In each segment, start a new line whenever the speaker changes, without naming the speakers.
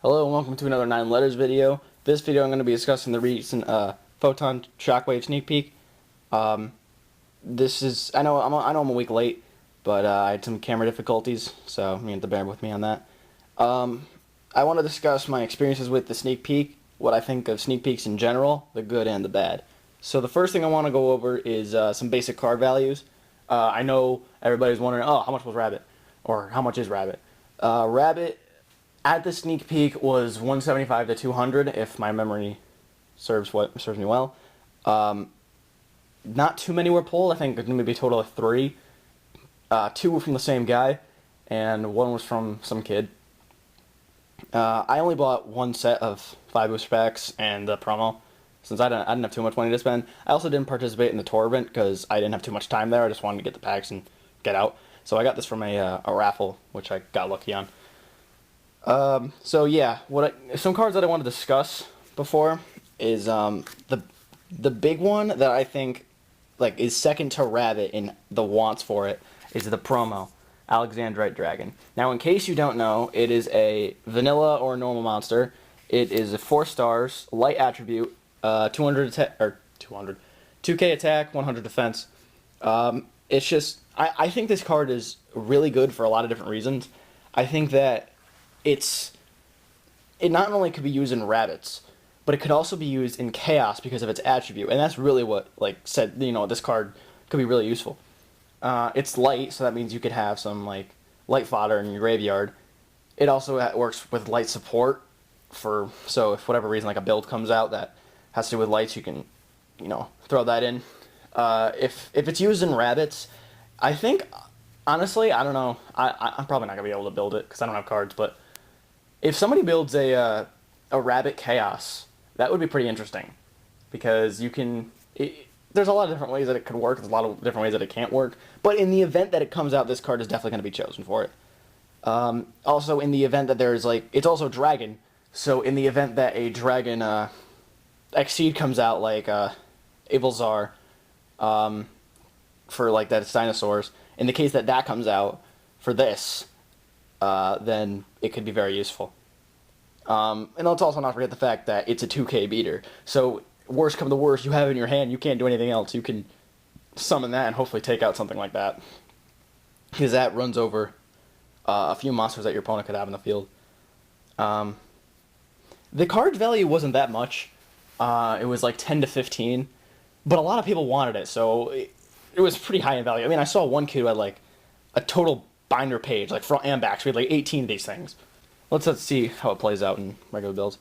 Hello and welcome to another 9 letters video. This video I'm going to be discussing the recent Photon Shockwave sneak peek. This is I know I'm a week late, but I had some camera difficulties, so you have to bear with me on that. I want to discuss my experiences with the sneak peek, what I think of sneak peeks in general, the good and the bad. So the first thing I want to go over is some basic card values. I know everybody's wondering, oh, how much was Rabbit, or how much is Rabbit? Rabbit at the sneak peek was 175 to 200, if my memory serves me well. Not too many were pulled. I think maybe a total of 3. 2 were from the same guy, and 1 was from some kid. I only bought 1 set of 5 booster packs and the promo, since I didn't have too much money to spend. I also didn't participate in the tour event because I didn't have too much time there. I just wanted to get the packs and get out. So I got this from a raffle, which I got lucky on. So yeah, some cards that I want to discuss before is the big one that I think is second to Rabbit in the wants for it is the promo Alexandrite Dragon. Now, in case you don't know, it is a vanilla or normal monster. It is a 4 stars, light attribute, 200 attack or 2K attack, 100 defense. It's just I think this card is really good for a lot of different reasons. I think that it not only could be used in Rabbits, but it could also be used in Chaos because of its attribute, and that's really what said this card could be really useful. It's light, so that means you could have some light fodder in your graveyard. It also works with light support so if for whatever reason a build comes out that has to do with lights, you can throw that in. If it's used in Rabbits, I think honestly I don't know. I'm probably not gonna be able to build it because I don't have cards, but if somebody builds a Rabbit Chaos, that would be pretty interesting, because there's a lot of different ways that it could work. There's a lot of different ways that it can't work. But in the event that it comes out, this card is definitely going to be chosen for it. Also, in the event that there's it's also Dragon. So in the event that a Dragon Exceed comes out, Avelzar, for that's dinosaurs. In the case that that comes out for this, then it could be very useful. And let's also not forget the fact that it's a 2K beater. So worst come to worst, you have it in your hand, you can't do anything else. You can summon that and hopefully take out something like that, because that runs over a few monsters that your opponent could have in the field. The card value wasn't that much. It was 10 to 15, but a lot of people wanted it, so it was pretty high in value. I mean, I saw one kid who had a total binder page, front and backs. We had 18 of these things. Let's see how it plays out in regular builds.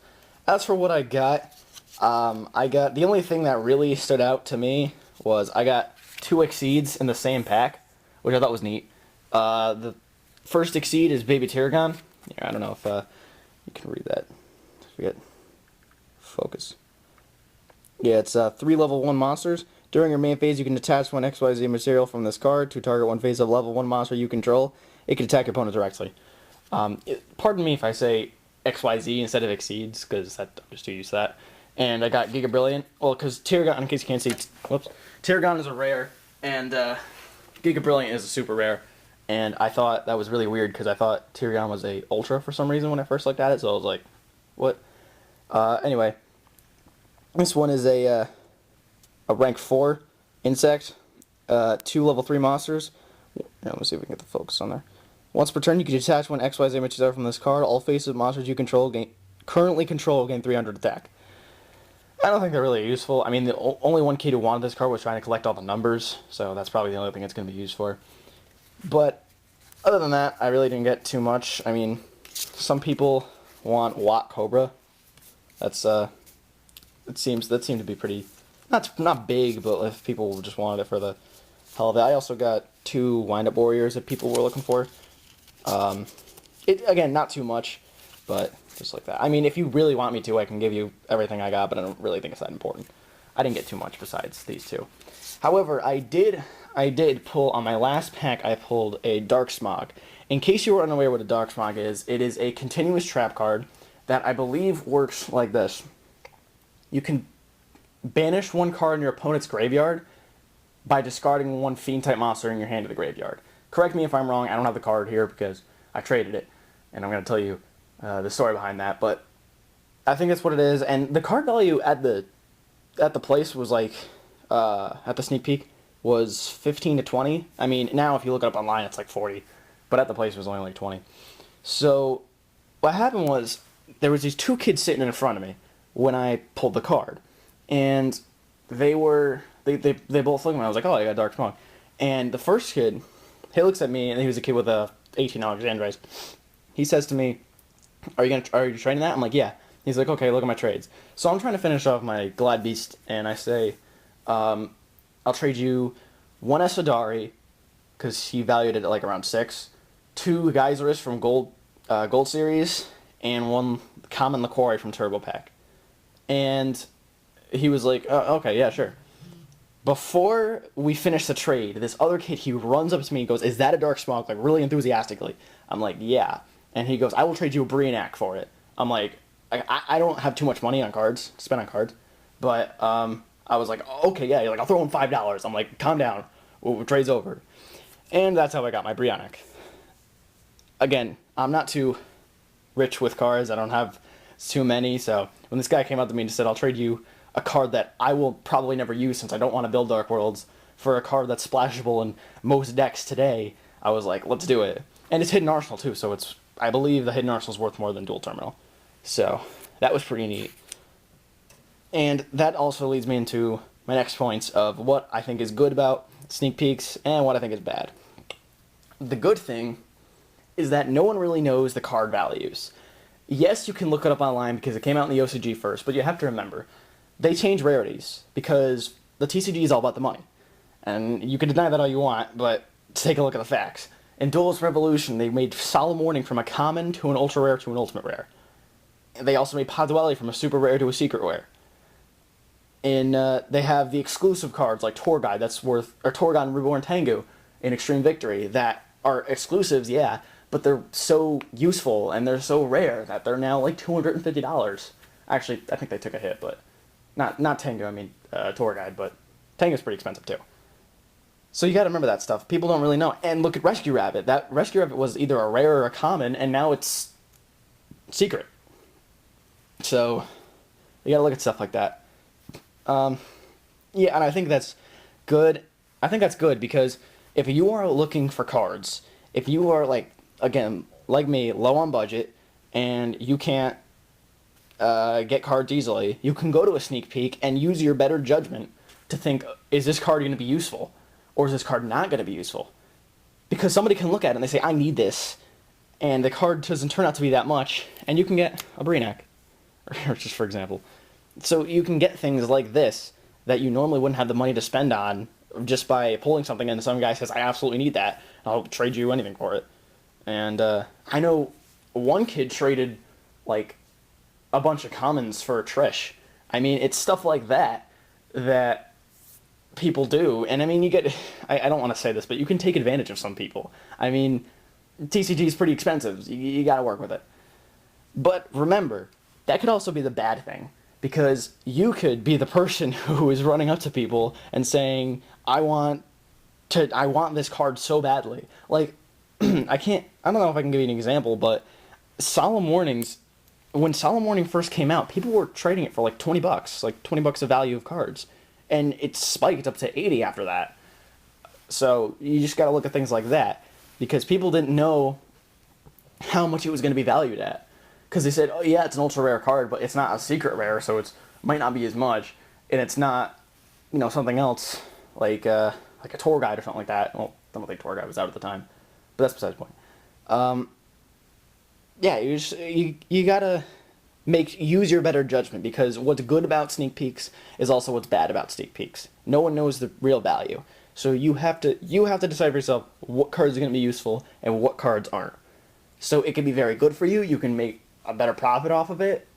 As for what I got the only thing that really stood out to me was I got 2 Exceeds in the same pack, which I thought was neat. The first Exceed is Baby Tyragon. Yeah, I don't know if you can read that. Forget. Focus. Yeah, it's 3 level 1 monsters. During your main phase, you can detach 1 XYZ material from this card to target 1 phase of level 1 monster you control. It can attack your opponent directly. Pardon me if I say XYZ instead of Exceeds, because I'm just too used to that. And I got Giga Brilliant. Well, because Tyragon, in case you can't see, Tyragon is a rare, and Giga Brilliant is a super rare. And I thought that was really weird, because I thought Tyragon was a Ultra for some reason when I first looked at it, so I was like, what? Anyway, this one is a rank 4 insect, 2 level 3 monsters. Let me see if we can get the focus on there. Once per turn, you can detach 1 XYZ material from this card. All faces of monsters you currently control gain 300 attack. I don't think they're really useful. I mean, the only one kid who wanted this card was trying to collect all the numbers, so that's probably the only thing it's going to be used for. But other than that, I really didn't get too much. I mean, some people want Watt Cobra. That seemed to be pretty not big, but if people just wanted it for the hell of it. I also got 2 Wind-Up Warriors that people were looking for. Again, not too much, but just like that. I mean, if you really want me to, I can give you everything I got, but I don't really think it's that important. I didn't get too much besides these 2. However, I did pull, on my last pack, I pulled a Dark Smog. In case you were unaware what a Dark Smog is, it is a continuous trap card that I believe works like this. You can banish 1 card in your opponent's graveyard by discarding 1 Fiend-type monster in your hand to the graveyard. Correct me if I'm wrong, I don't have the card here because I traded it, and I'm going to tell you the story behind that, but I think that's what it is. And the card value at the place was like at the sneak peek was 15 to 20. I mean, now if you look it up online, it's like 40, but at the place it was only like 20. So what happened was there was these two kids sitting in front of me when I pulled the card, and they both looked at me. I was like, oh, I got Dark Smoke. And the first kid, he looks at me, and he was a kid with a 18 Alexandra. He says to me, are you trading that? I'm like, yeah. He's like, okay, look at my trades. So I'm trying to finish off my Glad Beast, and I say, I'll trade you one Esadari, because he valued it at like around 6, 2 Geyseris from Gold Series, and 1 Common Liquori from Turbo Pack. And he was like, okay, yeah, sure. Before we finish the trade, this other kid, he runs up to me and goes, is that a Dark Smoke? Like, really enthusiastically. I'm like, yeah. And he goes, I will trade you a Brionac for it. I'm like, I don't have too much money on cards, to spend on cards. But I was like, okay, yeah. You're like, I'll throw in $5. I'm like, calm down. Trade's over. And that's how I got my Brionac. Again, I'm not too rich with cards. I don't have too many. So when this guy came up to me and said, I'll trade you a card that I will probably never use since I don't want to build Dark Worlds for a card that's splashable in most decks today, I was like, let's do it. And it's Hidden Arsenal too, so I believe the Hidden Arsenal is worth more than Dual Terminal. So that was pretty neat. And that also leads me into my next points of what I think is good about sneak peeks and what I think is bad. The good thing is that no one really knows the card values. Yes, you can look it up online because it came out in the OCG first, but you have to remember, they change rarities because the TCG is all about the money. And you can deny that all you want, but take a look at the facts. In Duelist Revolution, they made Solemn Warning from a common to an ultra rare to an ultimate rare. They also made Podzwelli from a super rare to a secret rare. They have the exclusive cards like Torguide or Torgon Reborn Tengu in Extreme Victory that are exclusives, yeah, but they're so useful and they're so rare that they're now like $250. Actually, I think they took a hit, but not Tengu, I mean Torguide, but Tengu's pretty expensive too. So you gotta remember that stuff. People don't really know. And look at Rescue Rabbit. That Rescue Rabbit was either a rare or a common, and now it's secret. So you gotta look at stuff like that. Yeah, and I think that's good. I think that's good because if you are looking for cards, if you are like, again, like me, low on budget, and you can't get cards easily, you can go to a sneak peek and use your better judgment to think, is this card going to be useful? Or is this card not going to be useful? Because somebody can look at it and they say, I need this, and the card doesn't turn out to be that much, and you can get a Brionac, or just for example. So you can get things like this that you normally wouldn't have the money to spend on just by pulling something and some guy says, I absolutely need that, I'll trade you anything for it. And I know one kid traded like a bunch of commons for a Trish. I mean, it's stuff like that people do. And I mean, you get, I don't want to say this, but you can take advantage of some people. I mean, TCG is pretty expensive. You got to work with it. But remember, that could also be the bad thing. Because you could be the person who is running up to people and saying, I want this card so badly. Like, I don't know if I can give you an example, but Solemn Warnings, when Solemn Warning first came out, people were trading it for like $20, like $20 of value of cards. And it spiked up to 80 after that. So you just got to look at things like that. Because people didn't know how much it was going to be valued at. Because they said, oh yeah, it's an ultra rare card, but it's not a secret rare, so it might not be as much. And it's not, something else, like a tour guide or something like that. Well, I don't think tour guide was out at the time. But that's besides the point. Yeah, you gotta use your better judgment, because what's good about sneak peeks is also what's bad about sneak peeks. No one knows the real value. So you have to decide for yourself what cards are going to be useful and what cards aren't. So it can be very good for you. You can make a better profit off of it.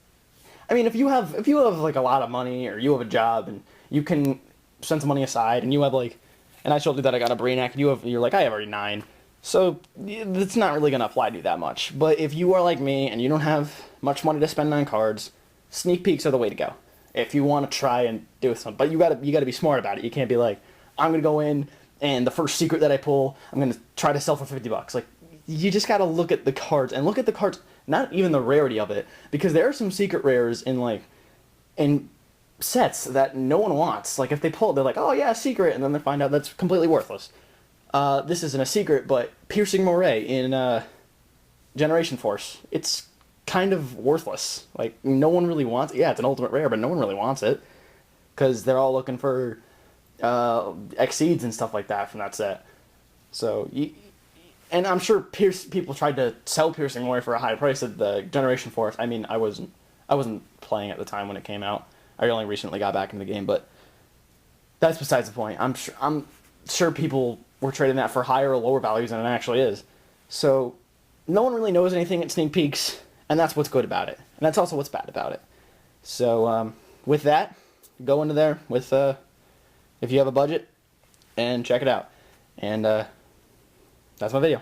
I mean, if you have like a lot of money, or you have a job and you can set some money aside, and you have like, and I showed you that I got a Brionac, and you're like, I have already 9. So it's not really going to apply to you that much. But if you are like me and you don't have much money to spend on cards, sneak peeks are the way to go. If you want to try and do something, but you got to be smart about it. You can't be like, I'm going to go in and the first secret that I pull, I'm going to try to sell for $50. Like, you just got to look at the cards, and look at the cards not even the rarity of it, because there are some secret rares in like in sets that no one wants. Like if they pull it, they're like, oh yeah, secret, and then they find out that's completely worthless. This isn't a secret, but Piercing Moray in Generation Force, it's kind of worthless. Like no one really wants it. Yeah, it's an ultimate rare, but no one really wants it because they're all looking for Exceeds and stuff like that from that set. So, and I'm sure people tried to sell Piercing Moray for a high price at the Generation Force. I mean, I wasn't playing at the time when it came out. I only recently got back into the game, but that's besides the point. I'm sure people were trading that for higher or lower values than it actually is. So, no one really knows anything at sneak peeks, and that's what's good about it. And that's also what's bad about it. So, with that, go into there with, if you have a budget, and check it out. And, that's my video.